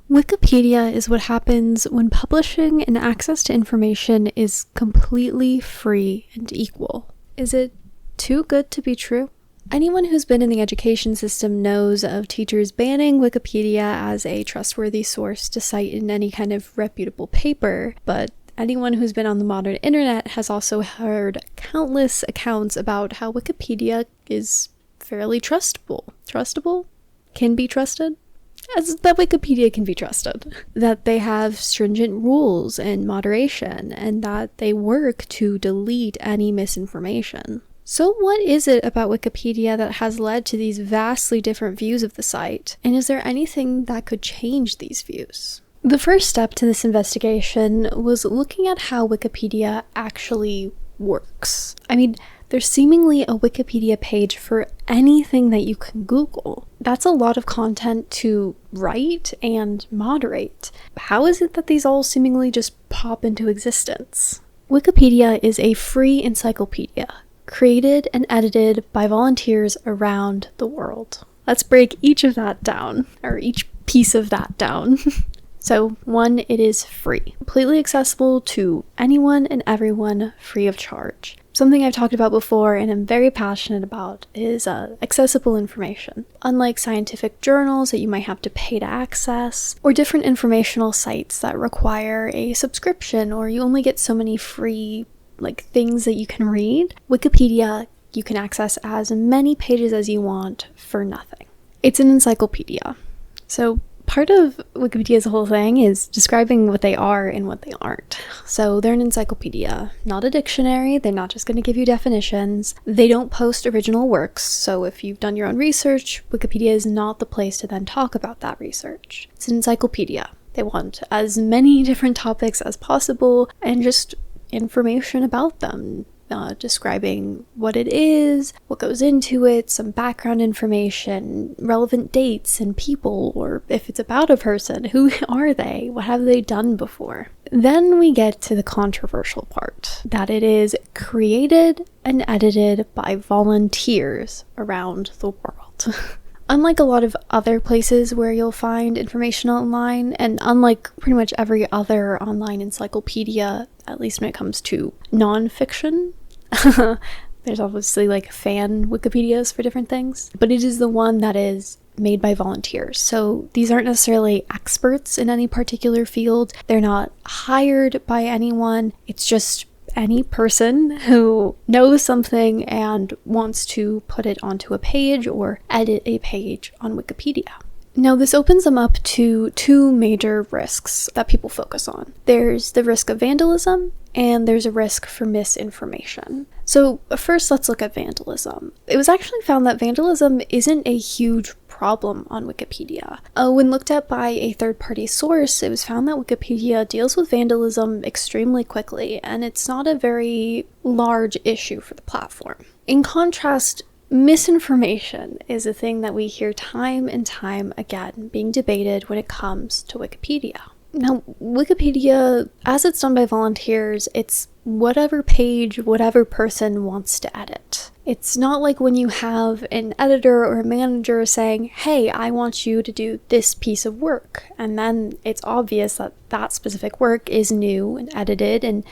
Wikipedia is what happens when publishing and access to information is completely free and equal. Is it too good to be true? Anyone who's been in the education system knows of teachers banning Wikipedia as a trustworthy source to cite in any kind of reputable paper, but anyone who's been on the modern internet has also heard countless accounts about how Wikipedia is fairly trustable. Trustable? Can be trusted? As that Wikipedia can be trusted. That they have stringent rules and moderation, and that they work to delete any misinformation. So what is it about Wikipedia that has led to these vastly different views of the site? And is there anything that could change these views? The first step to this investigation was looking at how Wikipedia actually works. I mean, there's seemingly a Wikipedia page for anything that you can Google. That's a lot of content to write and moderate. How is it that these all seemingly just pop into existence? Wikipedia is a free encyclopedia, created and edited by volunteers around the world. Let's break each of that down, or each piece of that down. So, 1, it is free. Completely accessible to anyone and everyone, free of charge. Something I've talked about before and I'm very passionate about is accessible information. Unlike scientific journals that you might have to pay to access, or different informational sites that require a subscription or you only get so many free things that you can read, Wikipedia you can access as many pages as you want for nothing. It's an encyclopedia. So part of Wikipedia's whole thing is describing what they are and what they aren't. So they're an encyclopedia, not a dictionary. They're not just going to give you definitions. They don't post original works, so if you've done your own research, Wikipedia is not the place to then talk about that research. It's an encyclopedia. They want as many different topics as possible and just information about them. Describing what it is, what goes into it, some background information, relevant dates and people, or if it's about a person, who are they? What have they done before? Then we get to the controversial part, that it is created and edited by volunteers around the world. Unlike a lot of other places where you'll find information online, and unlike pretty much every other online encyclopedia, at least when it comes to non-fiction, there's obviously fan Wikipedias for different things, but it is the one that is made by volunteers. So these aren't necessarily experts in any particular field. They're not hired by anyone. It's just any person who knows something and wants to put it onto a page or edit a page on Wikipedia. Now, this opens them up to 2 major risks that people focus on. There's the risk of vandalism, and there's a risk for misinformation. So first, let's look at vandalism. It was actually found that vandalism isn't a huge problem on Wikipedia. When looked at by a third-party source, it was found that Wikipedia deals with vandalism extremely quickly, and it's not a very large issue for the platform. In contrast, misinformation is a thing that we hear time and time again being debated when it comes to Wikipedia. Now, Wikipedia, as it's done by volunteers, it's whatever page, whatever person wants to edit. It's not like when you have an editor or a manager saying, hey, I want you to do this piece of work. And then it's obvious that that specific work is new and edited and,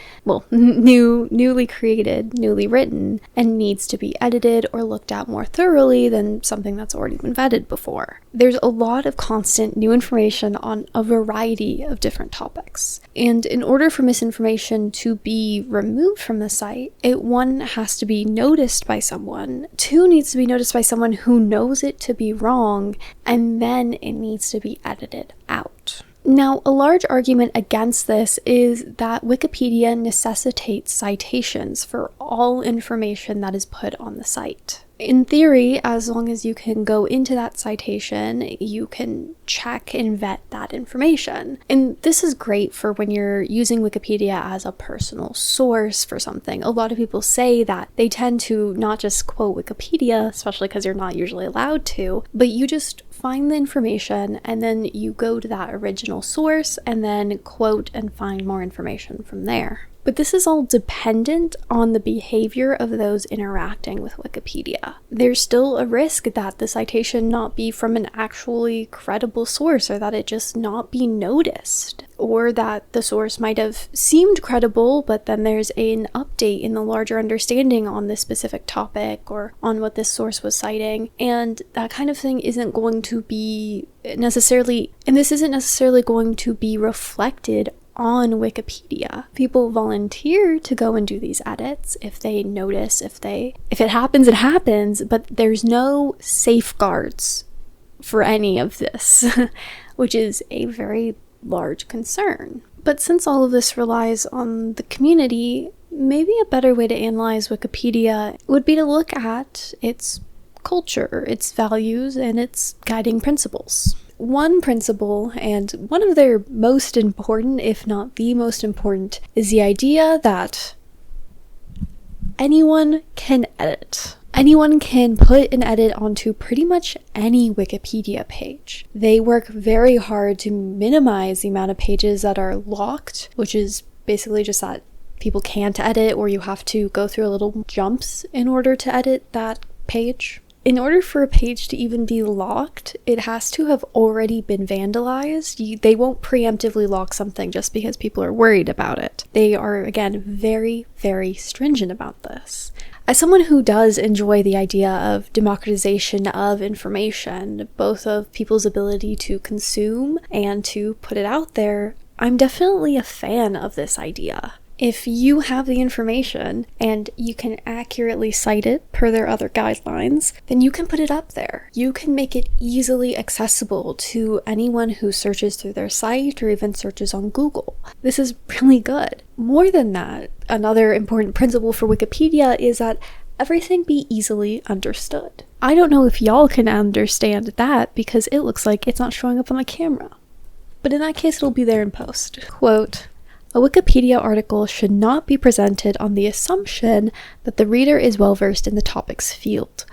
newly created, newly written, and needs to be edited or looked at more thoroughly than something that's already been vetted before. There's a lot of constant new information on a variety of different topics. And in order for misinformation to be removed from the site, it 1 has to be noticed by someone, 2 needs to be noticed by someone who knows it to be wrong, and then it needs to be edited out. Now, a large argument against this is that Wikipedia necessitates citations for all information that is put on the site. In theory, as long as you can go into that citation, you can check and vet that information. And this is great for when you're using Wikipedia as a personal source for something. A lot of people say that they tend to not just quote Wikipedia, especially because you're not usually allowed to, but you just find the information and then you go to that original source and then quote and find more information from there. But this is all dependent on the behavior of those interacting with Wikipedia. There's still a risk that the citation not be from an actually credible source, or that it just not be noticed, or that the source might have seemed credible, but then there's an update in the larger understanding on this specific topic or on what this source was citing, and that kind of thing isn't going to be necessarily, and this isn't necessarily going to be reflected on Wikipedia. People volunteer to go and do these edits if they notice, if it happens, it happens, but there's no safeguards for any of this, which is a very large concern. But since all of this relies on the community, maybe a better way to analyze Wikipedia would be to look at its culture, its values, and its guiding principles. One principle, and one of their most important, if not the most important, is the idea that anyone can edit. Anyone can put an edit onto pretty much any Wikipedia page. They work very hard to minimize the amount of pages that are locked, which is basically just that people can't edit, or you have to go through a little jumps in order to edit that page. In order for a page to even be locked, it has to have already been vandalized. They won't preemptively lock something just because people are worried about it. They are, again, very, very stringent about this. As someone who does enjoy the idea of democratization of information, both of people's ability to consume and to put it out there, I'm definitely a fan of this idea. If you have the information and you can accurately cite it per their other guidelines, then you can put it up there. You can make it easily accessible to anyone who searches through their site or even searches on Google. This is really good. More than that, another important principle for Wikipedia is that everything be easily understood. I don't know if y'all can understand that because it looks like it's not showing up on the camera. But in that case, it'll be there in post. Quote, "A Wikipedia article should not be presented on the assumption that the reader is well versed in the topic's field.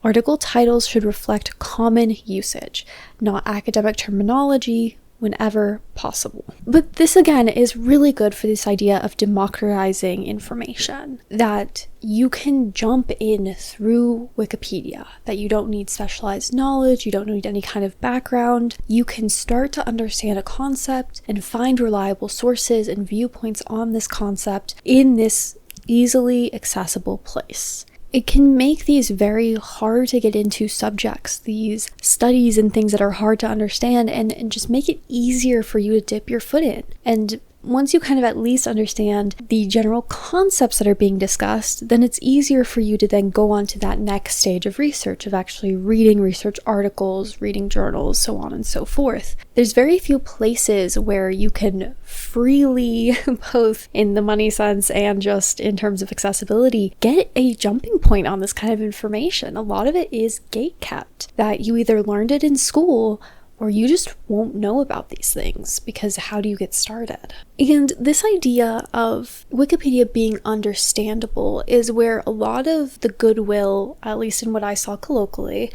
Article titles should reflect common usage, not academic terminology, whenever possible." But this again is really good for this idea of democratizing information, that you can jump in through Wikipedia, that you don't need specialized knowledge, you don't need any kind of background. You can start to understand a concept and find reliable sources and viewpoints on this concept in this easily accessible place. It can make these very hard to get into subjects, these studies and things that are hard to understand, and just make it easier for you to dip your foot in. And once you kind of at least understand the general concepts that are being discussed, then it's easier for you to then go on to that next stage of research, of actually reading research articles, reading journals, so on and so forth. There's very few places where you can freely, both in the money sense and just in terms of accessibility, get a jumping point on this kind of information. A lot of it is gatekept, that you either learned it in school or you just won't know about these things, because how do you get started? And this idea of Wikipedia being understandable is where a lot of the goodwill, at least in what I saw colloquially,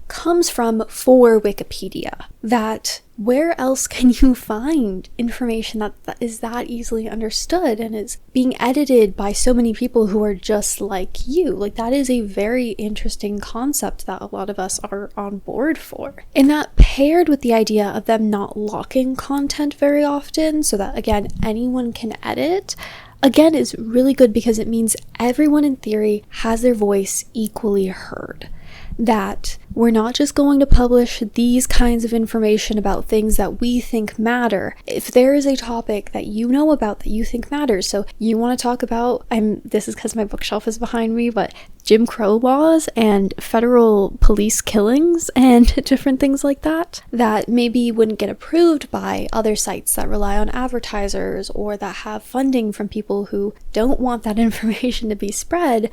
comes from for Wikipedia. That where else can you find information that is that easily understood and is being edited by so many people who are just like you? Like, that is a very interesting concept that a lot of us are on board for. And that paired with the idea of them not locking content very often, so that again, anyone can edit, again, is really good because it means everyone in theory has their voice equally heard. That we're not just going to publish these kinds of information about things that we think matter. If there is a topic that you know about that you think matters, so you want to talk about, this is because my bookshelf is behind me, but Jim Crow laws and federal police killings and different things like that, that maybe wouldn't get approved by other sites that rely on advertisers or that have funding from people who don't want that information to be spread.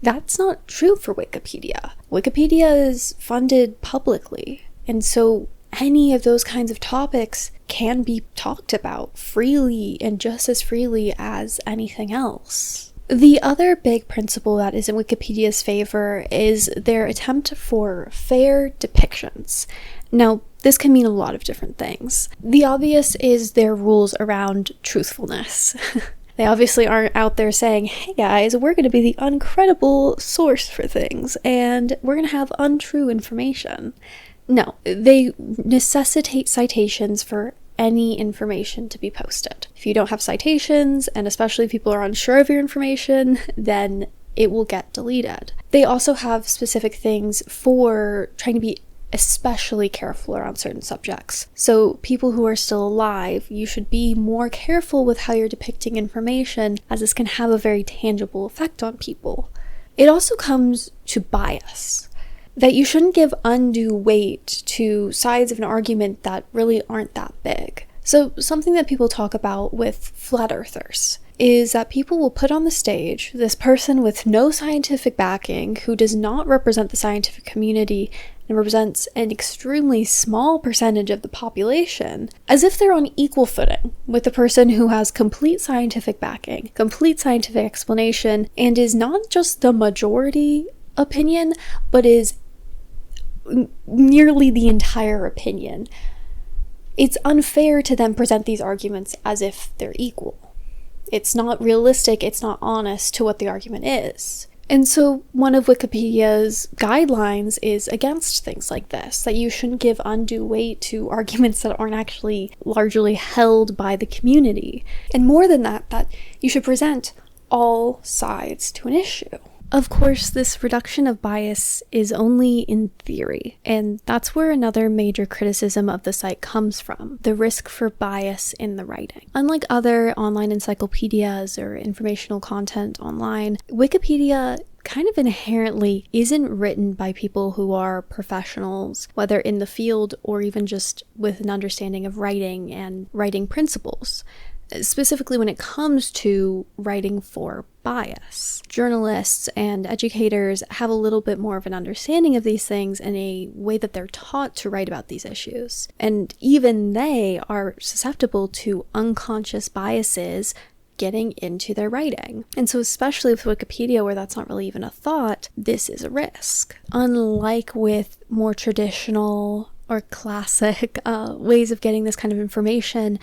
That's not true for Wikipedia. Wikipedia is funded publicly, and so any of those kinds of topics can be talked about freely and just as freely as anything else. The other big principle that is in Wikipedia's favor is their attempt for fair depictions. Now, this can mean a lot of different things. The obvious is their rules around truthfulness. They obviously aren't out there saying, hey guys, we're going to be the uncredible source for things, and we're going to have untrue information. No, they necessitate citations for any information to be posted. If you don't have citations, and especially if people are unsure of your information, then it will get deleted. They also have specific things for trying to be especially careful around certain subjects. So people who are still alive, you should be more careful with how you're depicting information, as this can have a very tangible effect on people. It also comes to bias, that you shouldn't give undue weight to sides of an argument that really aren't that big. So something that people talk about with flat earthers is that people will put on the stage this person with no scientific backing who does not represent the scientific community and represents an extremely small percentage of the population, as if they're on equal footing with the person who has complete scientific backing, complete scientific explanation, and is not just the majority opinion, but is nearly the entire opinion. It's unfair to then present these arguments as if they're equal. It's not realistic, it's not honest to what the argument is. And so one of Wikipedia's guidelines is against things like this, that you shouldn't give undue weight to arguments that aren't actually largely held by the community. And more than that, that you should present all sides to an issue. Of course, this reduction of bias is only in theory, and that's where another major criticism of the site comes from, the risk for bias in the writing. Unlike other online encyclopedias or informational content online, Wikipedia kind of inherently isn't written by people who are professionals, whether in the field or even just with an understanding of writing and writing principles. Specifically when it comes to writing for bias. Journalists and educators have a little bit more of an understanding of these things in a way that they're taught to write about these issues. And even they are susceptible to unconscious biases getting into their writing. And so especially with Wikipedia, where that's not really even a thought, this is a risk. Unlike with more traditional or classic ways of getting this kind of information,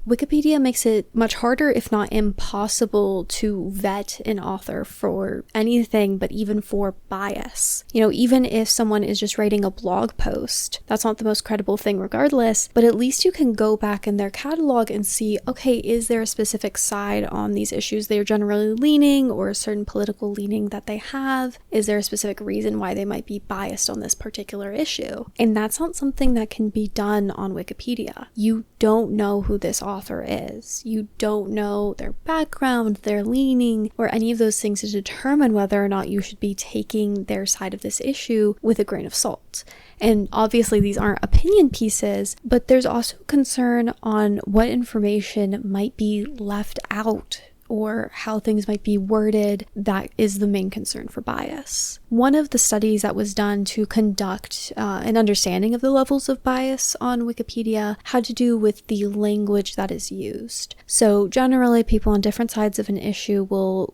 Wikipedia makes it much harder, if not impossible, to vet an author for anything, but even for bias. You know, even if someone is just writing a blog post, that's not the most credible thing regardless, but at least you can go back in their catalog and see, okay, is there a specific side on these issues they're generally leaning, or a certain political leaning that they have? Is there a specific reason why they might be biased on this particular issue? And that's not something that can be done on Wikipedia. You don't know who this author is. You don't know their background, their leaning, or any of those things to determine whether or not you should be taking their side of this issue with a grain of salt. And obviously these aren't opinion pieces, but there's also concern on what information might be left out or how things might be worded. That is the main concern for bias. One of the studies that was done to conduct an understanding of the levels of bias on Wikipedia had to do with the language that is used. So generally, people on different sides of an issue will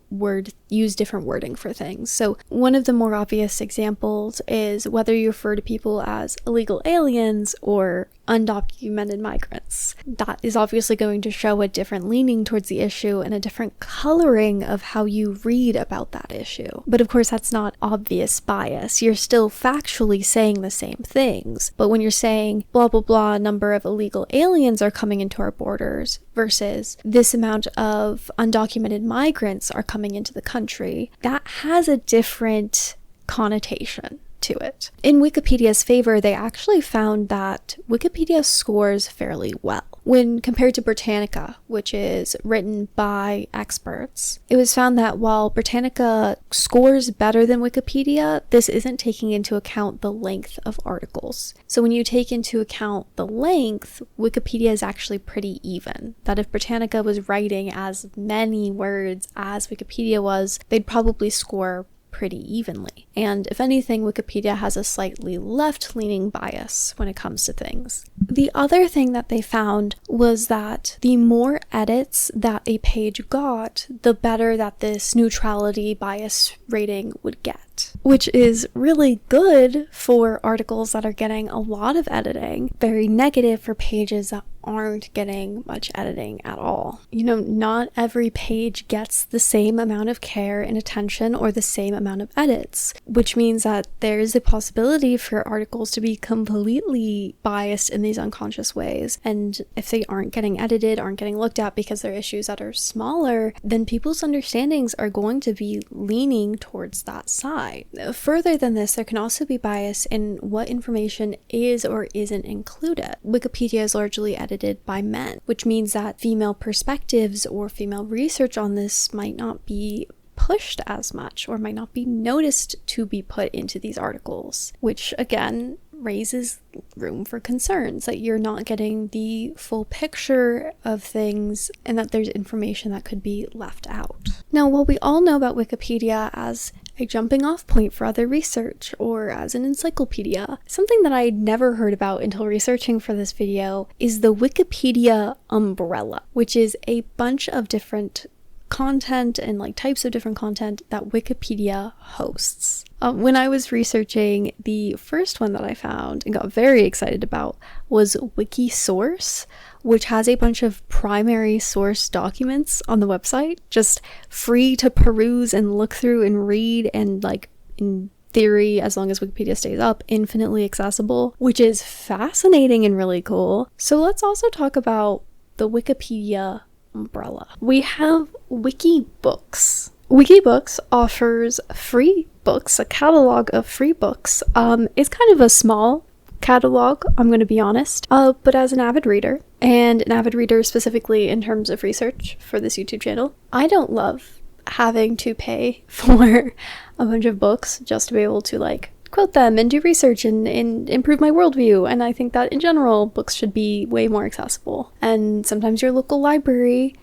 use different wording for things. So one of the more obvious examples is whether you refer to people as illegal aliens or undocumented migrants. That is obviously going to show a different leaning towards the issue and a different coloring of how you read about that issue. But of course, that's not obvious bias. You're still factually saying the same things. But when you're saying blah, blah, blah, number of illegal aliens are coming into our borders versus this amount of undocumented migrants are coming into the country, that has a different connotation to it. In Wikipedia's favor, they actually found that Wikipedia scores fairly well. When compared to Britannica, which is written by experts, it was found that while Britannica scores better than Wikipedia, this isn't taking into account the length of articles. So when you take into account the length, Wikipedia is actually pretty even. That if Britannica was writing as many words as Wikipedia was, they'd probably score pretty evenly. And if anything, Wikipedia has a slightly left-leaning bias when it comes to things. The other thing that they found was that the more edits that a page got, the better that this neutrality bias rating would get. that, which is really good for articles that are getting a lot of editing, very negative for pages that aren't getting much editing at all. You know, not every page gets the same amount of care and attention or the same amount of edits, which means that there is a possibility for articles to be completely biased in these unconscious ways. And if they aren't getting edited, aren't getting looked at because they're issues that are smaller, then people's understandings are going to be leaning towards that side. Further than this, there can also be bias in what information is or isn't included. Wikipedia is largely edited by men, which means that female perspectives or female research on this might not be pushed as much or might not be noticed to be put into these articles, which again raises room for concerns that you're not getting the full picture of things and that there's information that could be left out. Now, while we all know about Wikipedia as a jumping off point for other research or as an encyclopedia, something that I'd never heard about until researching for this video is the Wikipedia Umbrella, which is a bunch of different content and like types of different content that Wikipedia hosts. When I was researching, the first one that I found and got very excited about was Wiki Source, which has a bunch of primary source documents on the website, just free to peruse and look through and read, and like in theory, as long as Wikipedia stays up, infinitely accessible, which is fascinating and really cool. So let's also talk about the Wikipedia Umbrella. We have Wikibooks. Wikibooks offers free books, a catalog of free books. It's kind of a small catalog, I'm going to be honest, but as an avid reader, and an avid reader specifically in terms of research for this YouTube channel, I don't love having to pay for a bunch of books just to be able to like quote them and do research and improve my worldview. And I think that in general, books should be way more accessible. And sometimes your local library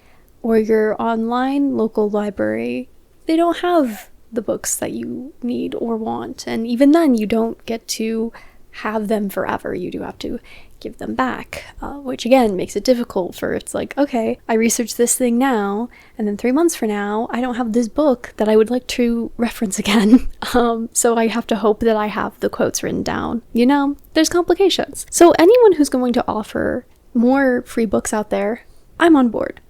or your online local library, they don't have the books that you need or want. And even then, you don't get to have them forever. You do have to give them back, which again makes it difficult for it's like, okay, I researched this thing now, and then 3 months from now, I don't have this book that I would like to reference again. So I have to hope that I have the quotes written down. You know, there's complications. So anyone who's going to offer more free books out there, I'm on board.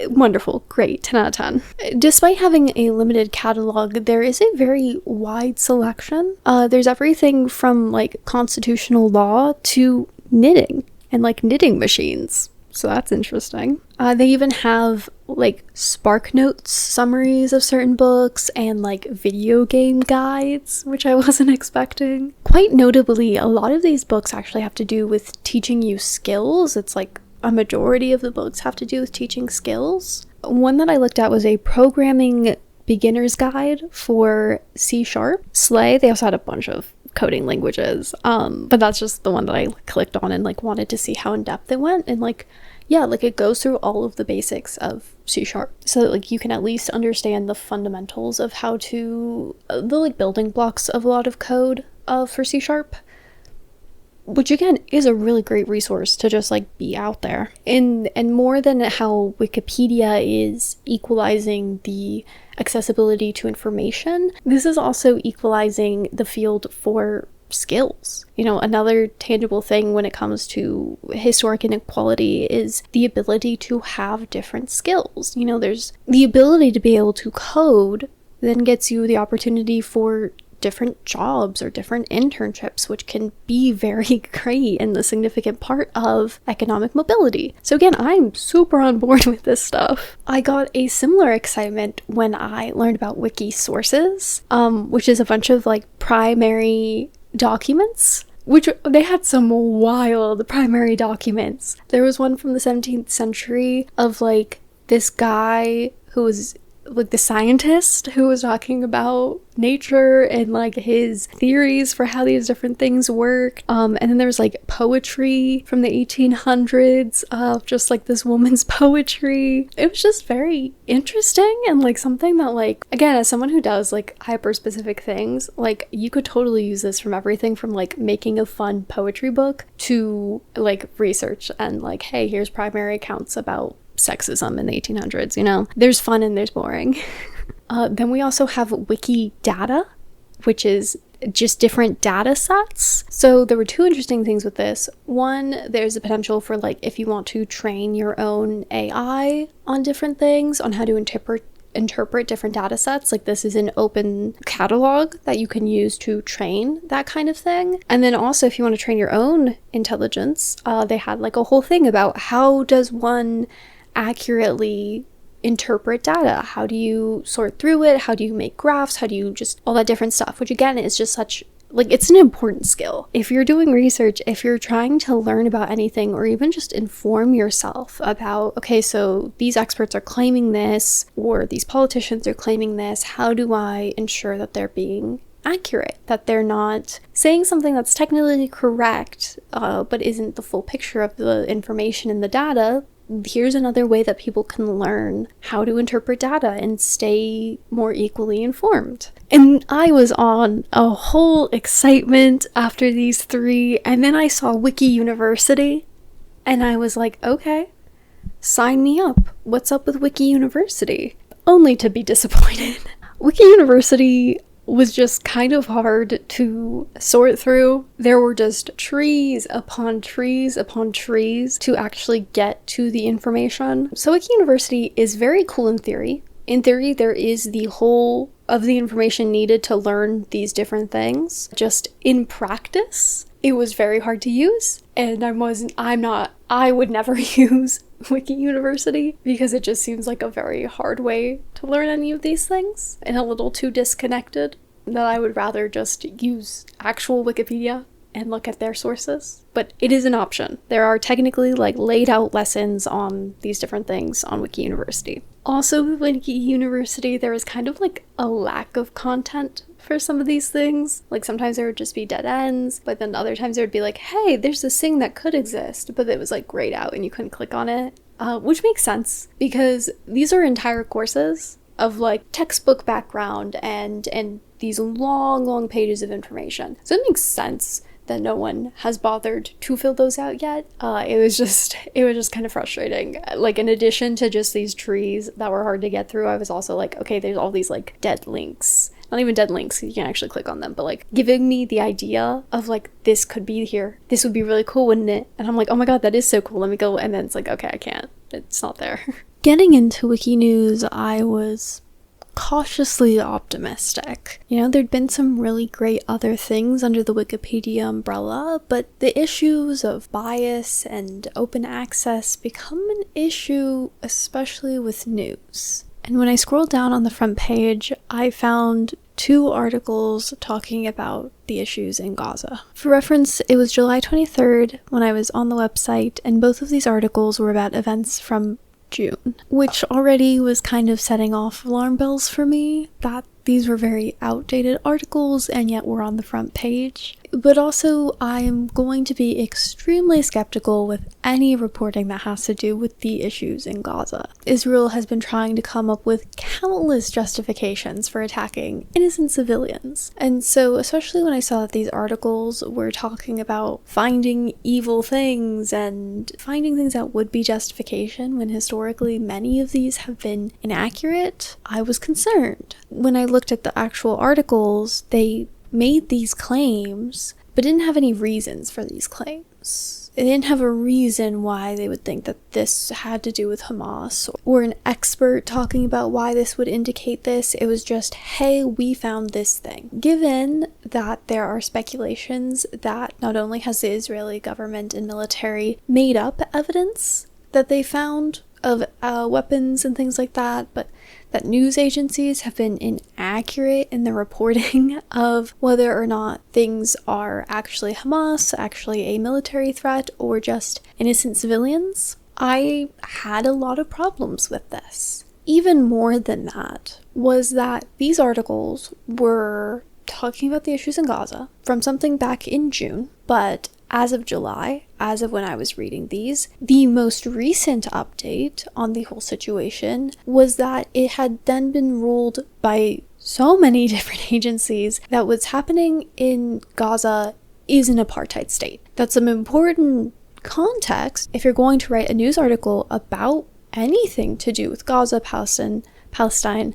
Wonderful, great, 10 out of 10. Despite having a limited catalog, there is a very wide selection. There's everything from like constitutional law to knitting and like knitting machines. So that's interesting. They even have like Spark Notes summaries of certain books and like video game guides, which I wasn't expecting. Quite notably, a lot of these books actually have to do with teaching you skills. It's like a majority of the books have to do with teaching skills. One that I looked at was a programming beginner's guide for C#, Slay. They also had a bunch of coding languages, but that's just the one that I clicked on and like wanted to see how in depth it went. And like, yeah, like it goes through all of the basics of C#, so that like you can at least understand the fundamentals of how to the like building blocks of a lot of code for C#. Which again is a really great resource to just like be out there. And more than how Wikipedia is equalizing the accessibility to information, this is also equalizing the field for skills. You know, another tangible thing when it comes to historic inequality is the ability to have different skills. You know, there's the ability to be able to code then gets you the opportunity for different jobs or different internships, which can be very great and a significant part of economic mobility. So again, I'm super on board with this stuff. I got a similar excitement when I learned about Wiki Sources, which is a bunch of like primary documents, which they had some wild primary documents. There was one from the 17th century of like this guy who was like the scientist who was talking about nature and like his theories for how these different things work. And then there was like poetry from the 1800s of just like this woman's poetry. It was just very interesting and like something that like, again, as someone who does like hyper specific things, like you could totally use this from everything from like making a fun poetry book to like research and like, hey, here's primary accounts about sexism in the 1800s, you know? There's fun and there's boring. Then we also have Wikidata, which is just different data sets. So there were two interesting things with this. One, there's a potential for like if you want to train your own AI on different things, on how to interpret different data sets. Like this is an open catalog that you can use to train that kind of thing. And then also if you want to train your own intelligence, they had like a whole thing about how does one accurately interpret data? How do you sort through it? How do you make graphs? How do you just all that different stuff, which again is just such like it's an important skill. If you're doing research, if you're trying to learn about anything or even just inform yourself about, okay, so these experts are claiming this or these politicians are claiming this, how do I ensure that they're being accurate, that they're not saying something that's technically correct but isn't the full picture of the information in the data? Here's another way that people can learn how to interpret data and stay more equally informed. And I was on a whole excitement after these three, and then I saw Wiki University, and I was like, okay, sign me up. What's up with Wiki University? Only to be disappointed. Wiki University was just kind of hard to sort through. There were just trees upon trees upon trees to actually get to the information. So Wiki University is very cool in theory. In theory, there is the whole of the information needed to learn these different things. Just in practice, it was very hard to use, and I would never use Wiki University because it just seems like a very hard way to learn any of these things and a little too disconnected, that I would rather just use actual Wikipedia and look at their sources. But it is an option. There are technically like laid out lessons on these different things on Wiki University. Also with Wiki University, there is kind of like a lack of content for some of these things. Like sometimes there would just be dead ends, but then other times there would be like, hey, there's this thing that could exist, but it was like grayed out and you couldn't click on it. Which makes sense because these are entire courses of like textbook background and these long pages of information. So it makes sense that no one has bothered to fill those out yet. It was just kind of frustrating. Like in addition to just these trees that were hard to get through, I was also like, okay, there's all these like dead links. Not even dead links, you can't actually click on them, but like giving me the idea of like, this could be here. This would be really cool, wouldn't it? And I'm like, oh my god, that is so cool. Let me go. And then it's like, okay, I can't. It's not there. Getting into Wiki News, I was cautiously optimistic. You know, there'd been some really great other things under the Wikipedia umbrella, but the issues of bias and open access become an issue, especially with news. And when I scrolled down on the front page, I found two articles talking about the issues in Gaza. For reference, it was July 23rd when I was on the website, and both of these articles were about events from June, which already was kind of setting off alarm bells for me that these were very outdated articles and yet were on the front page. But also, I am going to be extremely skeptical with any reporting that has to do with the issues in Gaza. Israel has been trying to come up with countless justifications for attacking innocent civilians. And so, especially when I saw that these articles were talking about finding evil things and finding things that would be justification when historically many of these have been inaccurate, I was concerned. When I looked at the actual articles, they made these claims, but didn't have any reasons for these claims. They didn't have a reason why they would think that this had to do with Hamas, or an expert talking about why this would indicate this. It was just, hey, we found this thing. Given that there are speculations that not only has the Israeli government and military made up evidence that they found of weapons and things like that, but that news agencies have been inaccurate in the reporting of whether or not things are actually Hamas, actually a military threat, or just innocent civilians. I had a lot of problems with this. Even more than that was that these articles were talking about the issues in Gaza from something back in June, but as of July, as of when I was reading these, the most recent update on the whole situation was that it had then been ruled by so many different agencies that what's happening in Gaza is an apartheid state. That's some important context if you're going to write a news article about anything to do with Gaza, Palestine,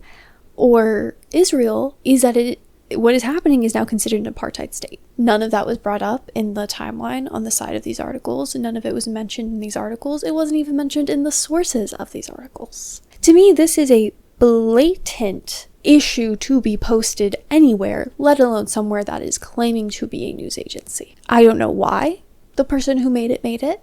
or Israel, is that it what is happening is now considered an apartheid state. None of that was brought up in the timeline on the side of these articles. None of it was mentioned in these articles. It wasn't even mentioned in the sources of these articles. To me, this is a blatant issue to be posted anywhere, let alone somewhere that is claiming to be a news agency. I don't know why the person who made it.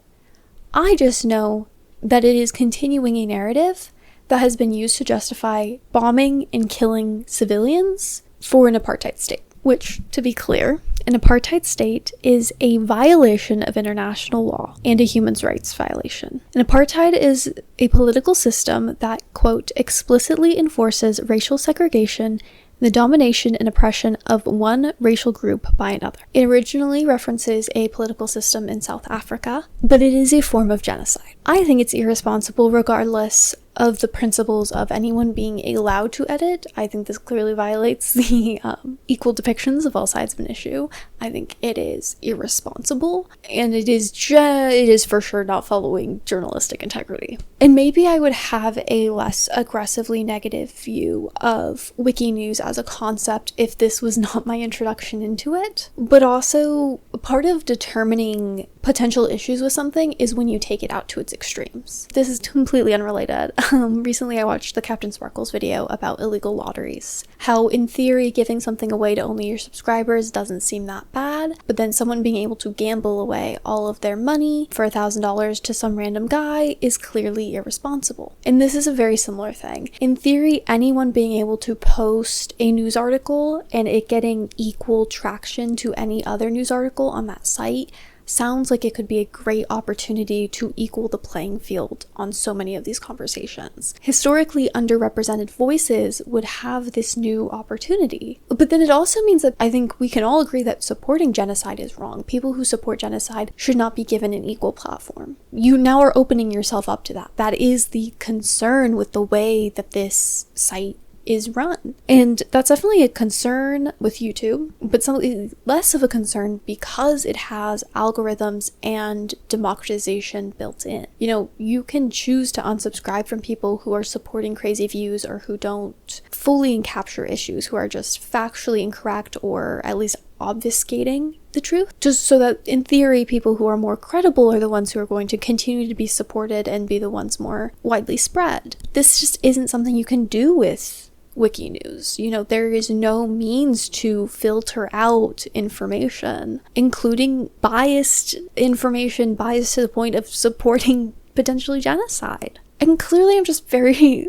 I just know that it is continuing a narrative that has been used to justify bombing and killing civilians for an apartheid state, which, to be clear, an apartheid state is a violation of international law and a human rights violation. An apartheid is a political system that, quote, explicitly enforces racial segregation, the domination and oppression of one racial group by another. It originally references a political system in South Africa, but it is a form of genocide. I think it's irresponsible regardless of the principles of anyone being allowed to edit. I think this clearly violates the equal depictions of all sides of an issue. I think it is irresponsible, and it is for sure not following journalistic integrity. And maybe I would have a less aggressively negative view of Wiki News as a concept if this was not my introduction into it. But also, part of determining potential issues with something is when you take it out to its extremes. This is completely unrelated. Recently I watched the Captain Sparkles video about illegal lotteries. How in theory giving something away to only your subscribers doesn't seem that bad, but then someone being able to gamble away all of their money for $1,000 to some random guy is clearly irresponsible. And this is a very similar thing. In theory, anyone being able to post a news article and it getting equal traction to any other news article on that site sounds like it could be a great opportunity to equal the playing field on so many of these conversations. Historically underrepresented voices would have this new opportunity. But then it also means that I think we can all agree that supporting genocide is wrong. People who support genocide should not be given an equal platform. You now are opening yourself up to that. That is the concern with the way that this site is run. And that's definitely a concern with YouTube, but something less of a concern because it has algorithms and democratization built in. You know, you can choose to unsubscribe from people who are supporting crazy views or who don't fully capture issues, who are just factually incorrect or at least obfuscating the truth, just so that in theory people who are more credible are the ones who are going to continue to be supported and be the ones more widely spread. This just isn't something you can do with Wiki News. You know, there is no means to filter out information, including biased information, biased to the point of supporting potentially genocide. And clearly I'm just very,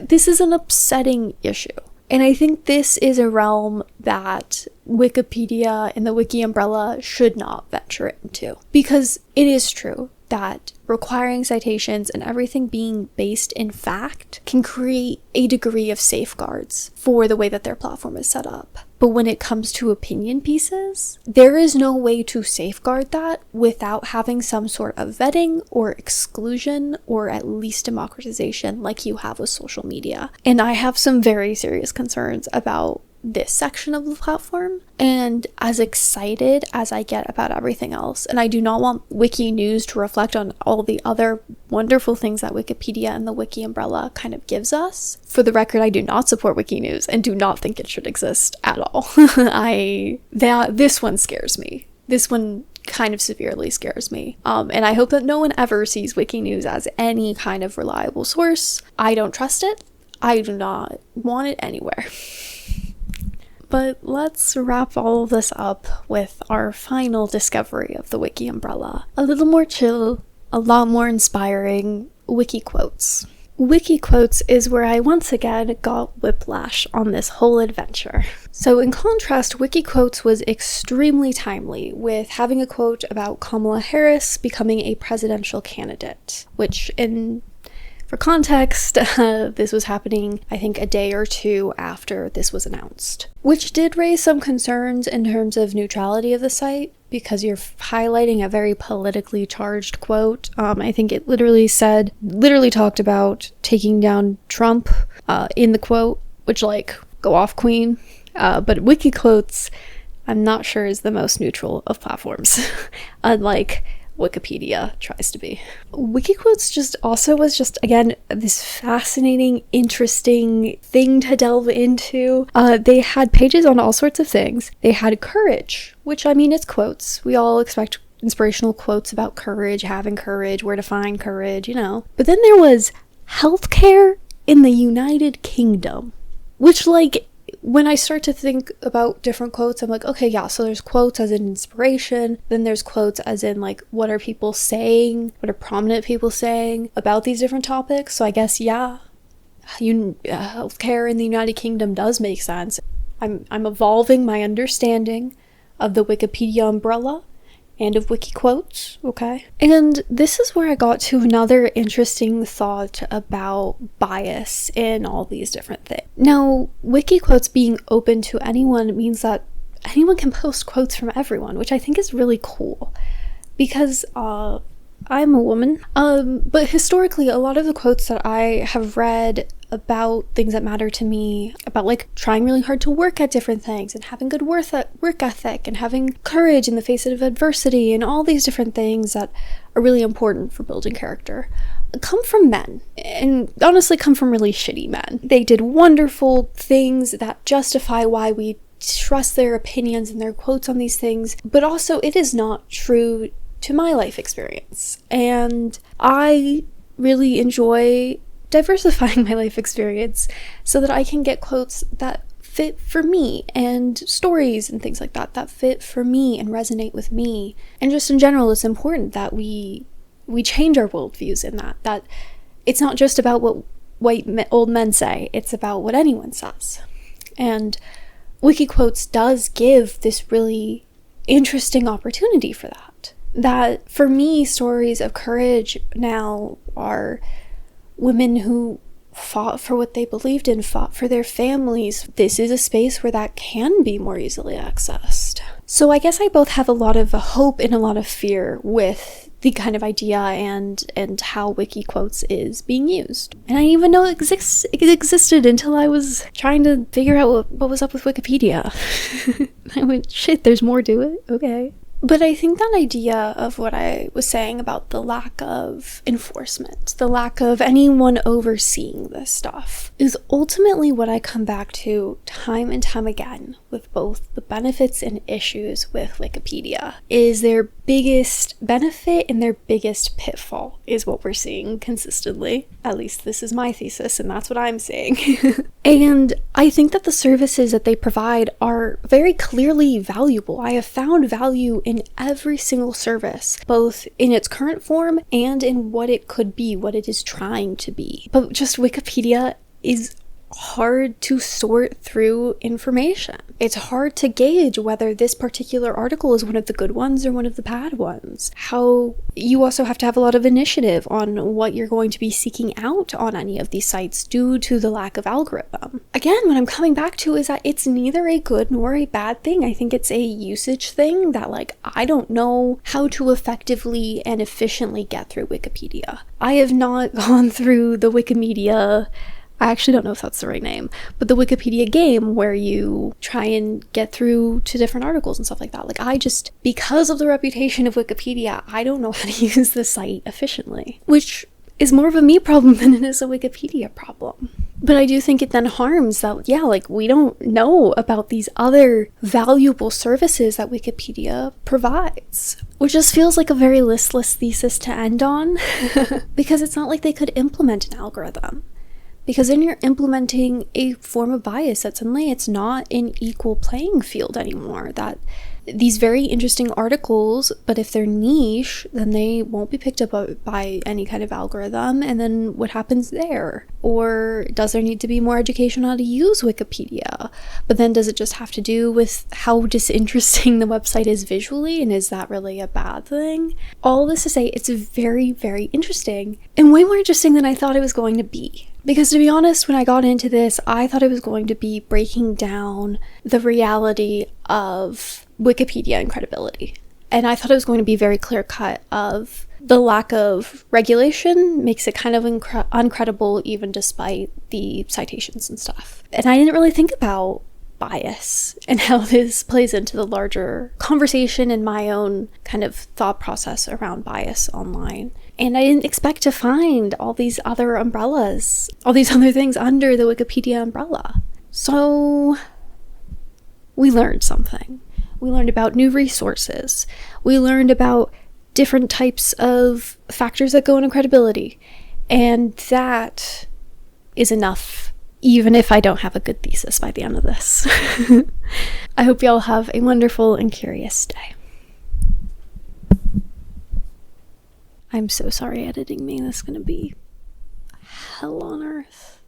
this is an upsetting issue. And I think this is a realm that Wikipedia and the Wiki Umbrella should not venture into. Because it is true that requiring citations and everything being based in fact can create a degree of safeguards for the way that their platform is set up. But when it comes to opinion pieces, there is no way to safeguard that without having some sort of vetting or exclusion or at least democratization like you have with social media. And I have some very serious concerns about this section of the platform, and as excited as I get about everything else, and I do not want Wiki News to reflect on all the other wonderful things that Wikipedia and the Wiki Umbrella kind of gives us. For the record, I do not support Wiki News and do not think it should exist at all. This one scares me. This one kind of severely scares me. And I hope that no one ever sees Wiki News as any kind of reliable source. I don't trust it. I do not want it anywhere. But let's wrap all of this up with our final discovery of the Wiki Umbrella. A little more chill, a lot more inspiring, Wiki quotes. Wiki quotes is where I once again got whiplash on this whole adventure. So in contrast, Wiki quotes was extremely timely, with having a quote about Kamala Harris becoming a presidential candidate, which for context, this was happening, I think, a day or two after this was announced, which did raise some concerns in terms of neutrality of the site, because you're highlighting a very politically charged quote. I think it literally talked about taking down Trump in the quote, which, go off, queen. But Wiki quotes, I'm not sure is the most neutral of platforms. Unlike Wikipedia tries to be. Wikiquotes just also was just, again, this fascinating, interesting thing to delve into. They had pages on all sorts of things. They had courage, which, I mean, it's quotes. We all expect inspirational quotes about courage, having courage, where to find courage, you know. But then there was healthcare in the United Kingdom, which, like, when I start to think about different quotes, I'm like, okay, yeah, so there's quotes as in inspiration, then there's quotes as in, like, what are people saying, what are prominent people saying about these different topics. So I guess, yeah, healthcare in the United Kingdom does make sense. I'm evolving my understanding of the Wikipedia umbrella and of wiki quotes, okay? And this is where I got to another interesting thought about bias in all these different things. Now, wiki quotes being open to anyone means that anyone can post quotes from everyone, which I think is really cool, because I'm a woman, but historically a lot of the quotes that I have read about things that matter to me, about like trying really hard to work at different things and having good work ethic and having courage in the face of adversity and all these different things that are really important for building character, come from men, and honestly come from really shitty men. They did wonderful things that justify why we trust their opinions and their quotes on these things, but also it is not true to my life experience. And I really enjoy diversifying my life experience so that I can get quotes that fit for me, and stories and things like that that fit for me and resonate with me. And just in general, it's important that we change our worldviews in that it's not just about what old men say, it's about what anyone says. And Wikiquotes does give this really interesting opportunity for that. That for me, stories of courage now are women who fought for what they believed in, fought for their families. This is a space where that can be more easily accessed. So I guess I both have a lot of hope and a lot of fear with the kind of idea and how Wikiquotes is being used. And I didn't even know it existed until I was trying to figure out what was up with Wikipedia. I went, shit, there's more to it? Okay. But I think that idea of what I was saying about the lack of enforcement, the lack of anyone overseeing this stuff, is ultimately what I come back to time and time again with both the benefits and issues with Wikipedia. Is their biggest benefit and their biggest pitfall is what we're seeing consistently. At least this is my thesis, and that's what I'm saying. And I think that the services that they provide are very clearly valuable. I have found value in every single service, both in its current form and in what it could be, what it is trying to be. But just Wikipedia is hard to sort through information. It's hard to gauge whether this particular article is one of the good ones or one of the bad ones. How you also have to have a lot of initiative on what you're going to be seeking out on any of these sites due to the lack of algorithm. Again, what I'm coming back to is that it's neither a good nor a bad thing. I think it's a usage thing that, like, I don't know how to effectively and efficiently get through Wikipedia. I have not gone through the Wikimedia, I actually don't know if that's the right name, but the Wikipedia game where you try and get through to different articles and stuff like that. Like, I just, because of the reputation of Wikipedia, I don't know how to use the site efficiently, which is more of a me problem than it is a Wikipedia problem. But I do think it then harms that, yeah, like, we don't know about these other valuable services that Wikipedia provides, which just feels like a very listless thesis to end on, because it's not like they could implement an algorithm. Because then you're implementing a form of bias that suddenly it's not an equal playing field anymore. That these very interesting articles, but if they're niche, then they won't be picked up by any kind of algorithm. And then what happens there? Or does there need to be more education on how to use Wikipedia? But then does it just have to do with how disinteresting the website is visually? And is that really a bad thing? All this to say, it's very, very interesting, and way more interesting than I thought it was going to be. Because to be honest, when I got into this, I thought it was going to be breaking down the reality of Wikipedia and credibility. And I thought it was going to be very clear-cut of the lack of regulation makes it kind of uncredible even despite the citations and stuff. And I didn't really think about bias and how this plays into the larger conversation and my own kind of thought process around bias online. And I didn't expect to find all these other umbrellas, all these other things under the Wikipedia umbrella. So we learned something. We learned about new resources. We learned about different types of factors that go into credibility. And that is enough, even if I don't have a good thesis by the end of this. I hope y'all have a wonderful and curious day. I'm so sorry editing me. This is going to be hell on earth.